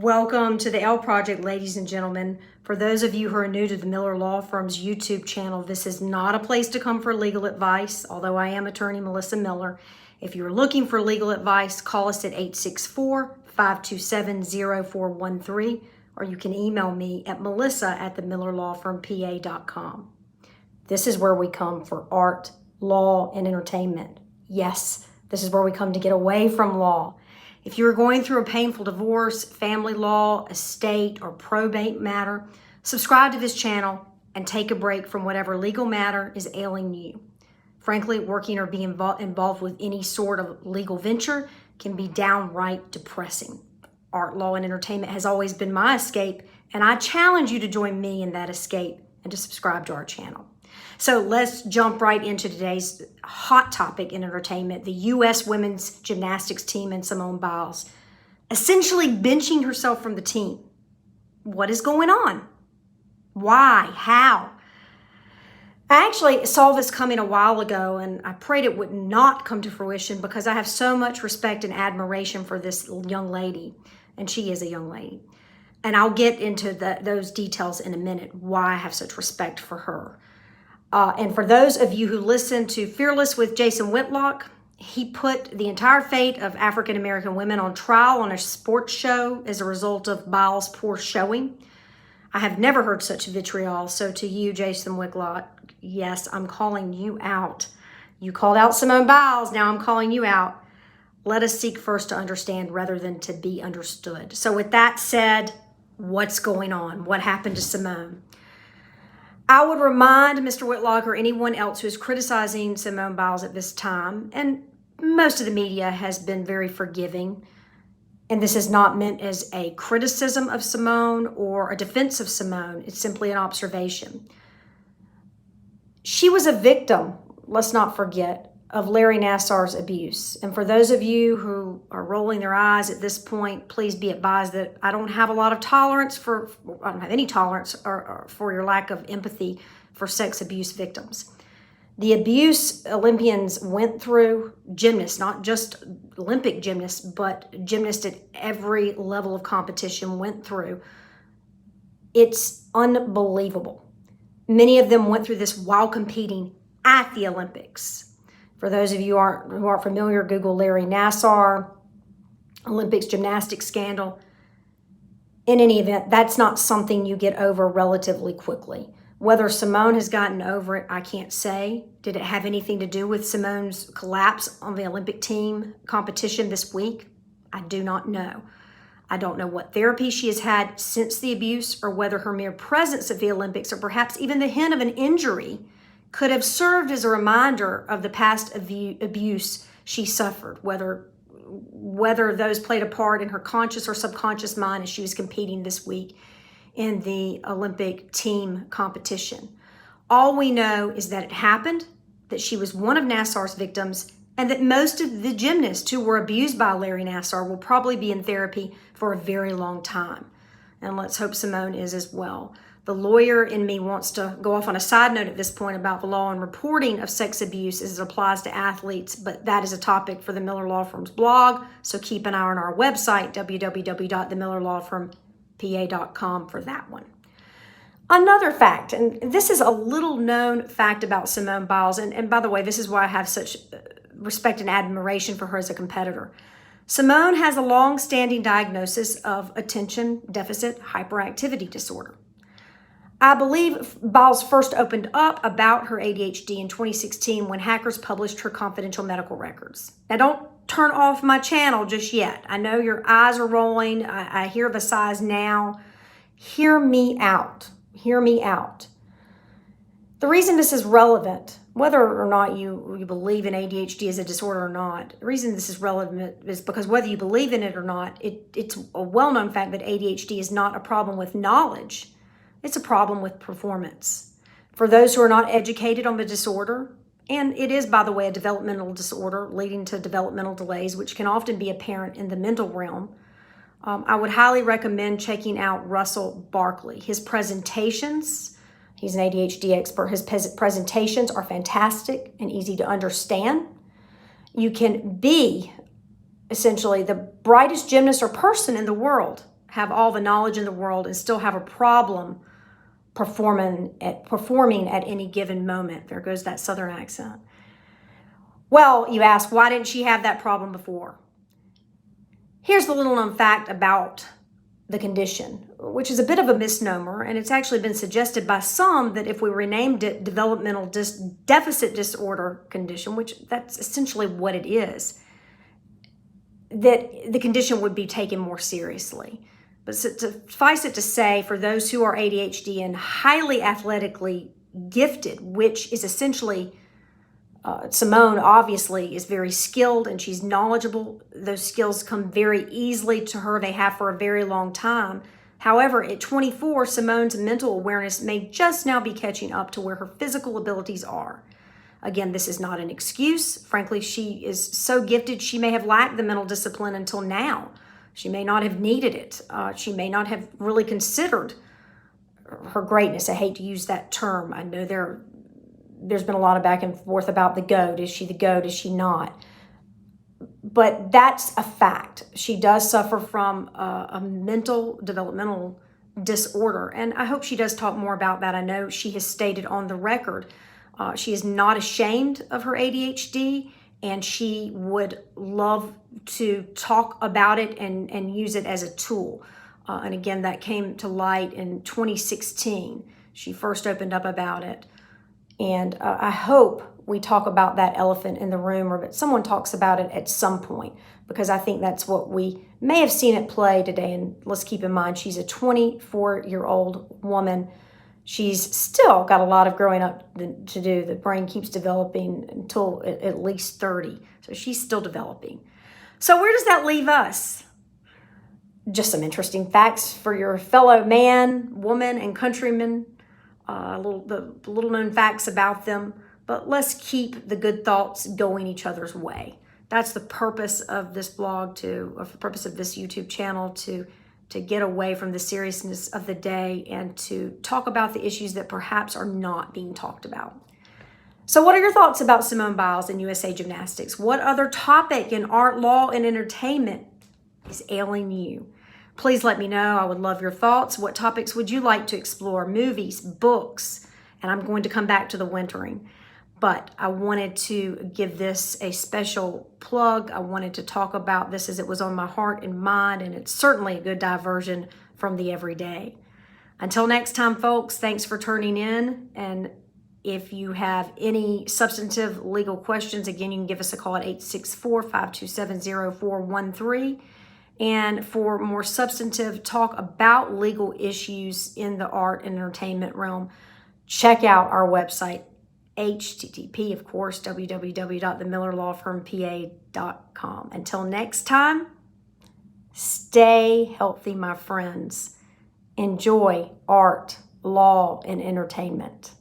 Welcome to the A.L.E. Project, ladies and gentlemen. For those of you who are new to the Miller Law Firm's YouTube channel, this is not a place to come for legal advice, although I am attorney Melissa Miller. If you're looking for legal advice, call us at 864-527-0413, or you can email me at melissa@themillerlawfirmpa.com. This is where we come for art, law, and entertainment. Yes, this is where we come to get away from law. If you're going through a painful divorce, family law, estate, or probate matter, subscribe to this channel and take a break from whatever legal matter is ailing you. Frankly, working or being involved with any sort of legal venture can be downright depressing. Art, law, and entertainment has always been my escape, and I challenge you to join me in that escape and to subscribe to our channel. So let's jump right into today's hot topic in entertainment. The U.S. women's gymnastics team and Simone Biles essentially benching herself from the team. What is going on? Why? How? I actually saw this coming a while ago, and I prayed it would not come to fruition because I have so much respect and admiration for this young lady, and she is a young lady. And I'll get into those details in a minute, why I have such respect for her. And for those of you who listen to Fearless with Jason Whitlock, he put the entire fate of African-American women on trial on a sports show as a result of Biles' poor showing. I have never heard such vitriol. So to you, Jason Whitlock, yes, I'm calling you out. You called out Simone Biles. Now I'm calling you out. Let us seek first to understand rather than to be understood. So with that said, what's going on? What happened to Simone? I would remind Mr. Whitlock or anyone else who is criticizing Simone Biles at this time, and most of the media has been very forgiving, and this is not meant as a criticism of Simone or a defense of Simone. It's simply an observation. She was a victim, let's not forget, of Larry Nassar's abuse. And for those of you who are rolling their eyes at this point, please be advised that I don't have a lot of tolerance I don't have any tolerance for your lack of empathy for sex abuse victims. The abuse Olympians went through, gymnasts, not just Olympic gymnasts, but gymnasts at every level of competition went through, it's unbelievable. Many of them went through this while competing at the Olympics. For those of you who aren't familiar, Google Larry Nassar, Olympics gymnastics scandal. In any event, that's not something you get over relatively quickly. Whether Simone has gotten over it, I can't say. Did it have anything to do with Simone's collapse on the Olympic team competition this week? I do not know. I don't know what therapy she has had since the abuse, or whether her mere presence at the Olympics, or perhaps even the hint of an injury, could have served as a reminder of the past abuse she suffered, whether those played a part in her conscious or subconscious mind as she was competing this week in the Olympic team competition. All we know is that it happened, that she was one of Nassar's victims, and that most of the gymnasts who were abused by Larry Nassar will probably be in therapy for a very long time. And let's hope Simone is as well. The lawyer in me wants to go off on a side note at this point about the law and reporting of sex abuse as it applies to athletes, but that is a topic for the Miller Law Firm's blog, so keep an eye on our website, www.themillerlawfirmpa.com, for that one. Another fact, and this is a little known fact about Simone Biles, and by the way, this is why I have such respect and admiration for her as a competitor. Simone has a long-standing diagnosis of attention deficit hyperactivity disorder. I believe Biles first opened up about her ADHD in 2016 when hackers published her confidential medical records. Now, don't turn off my channel just yet. I know your eyes are rolling. I hear of a size now. Hear me out. Hear me out. The reason this is relevant, whether or not you believe in ADHD as a disorder or not, the reason this is relevant is because whether you believe in it or not, it's a well-known fact that ADHD is not a problem with knowledge. It's a problem with performance. For those who are not educated on the disorder, and it is, by the way, a developmental disorder leading to developmental delays, which can often be apparent in the mental realm, I would highly recommend checking out Russell Barkley. His presentations, he's an ADHD expert, his presentations are fantastic and easy to understand. You can be essentially the brightest gymnast or person in the world have all the knowledge in the world and still have a problem performing at any given moment. There goes that Southern accent. Well, you ask, why didn't she have that problem before? Here's the little known fact about the condition, which is a bit of a misnomer, and it's actually been suggested by some that if we renamed it developmental deficit disorder condition, which that's essentially what it is, that the condition would be taken more seriously. But suffice it to say, for those who are ADHD and highly athletically gifted, which is essentially Simone obviously is very skilled and she's knowledgeable. Those skills come very easily to her. They have for a very long time. However, at 24, Simone's mental awareness may just now be catching up to where her physical abilities are. Again, this is not an excuse. Frankly, she is so gifted, she may have lacked the mental discipline until now. She may not have needed it. She may not have really considered her greatness. I hate to use that term. I know there's been a lot of back and forth about the GOAT. Is she the GOAT? Is she not? But that's a fact. She does suffer from a mental developmental disorder. And I hope she does talk more about that. I know she has stated on the record she is not ashamed of her ADHD, and she would love to talk about it and use it as a tool. And again, that came to light in 2016. She first opened up about it. And I hope we talk about that elephant in the room, or that someone talks about it at some point, because I think that's what we may have seen at play today. And let's keep in mind, she's a 24-year-old woman. She's still got a lot of growing up to do. The brain keeps developing until at least 30. So she's still developing. So where does that leave us? Just some interesting facts for your fellow man, woman, and countrymen. The little known facts about them, but let's keep the good thoughts going each other's way. That's the purpose of this blog, the purpose of this YouTube channel, to get away from the seriousness of the day and to talk about the issues that perhaps are not being talked about. So what are your thoughts about Simone Biles and USA Gymnastics? What other topic in art, law, and entertainment is ailing you? Please let me know. I would love your thoughts. What topics would you like to explore? Movies, books, and I'm going to come back to the wintering. But I wanted to give this a special plug. I wanted to talk about this as it was on my heart and mind, and it's certainly a good diversion from the everyday. Until next time, folks, thanks for turning in. And if you have any substantive legal questions, again, you can give us a call at 864-527-0413. And for more substantive talk about legal issues in the art and entertainment realm, check out our website, http, of course, www.themillerlawfirmpa.com. Until next time, stay healthy, my friends. Enjoy art, law, and entertainment.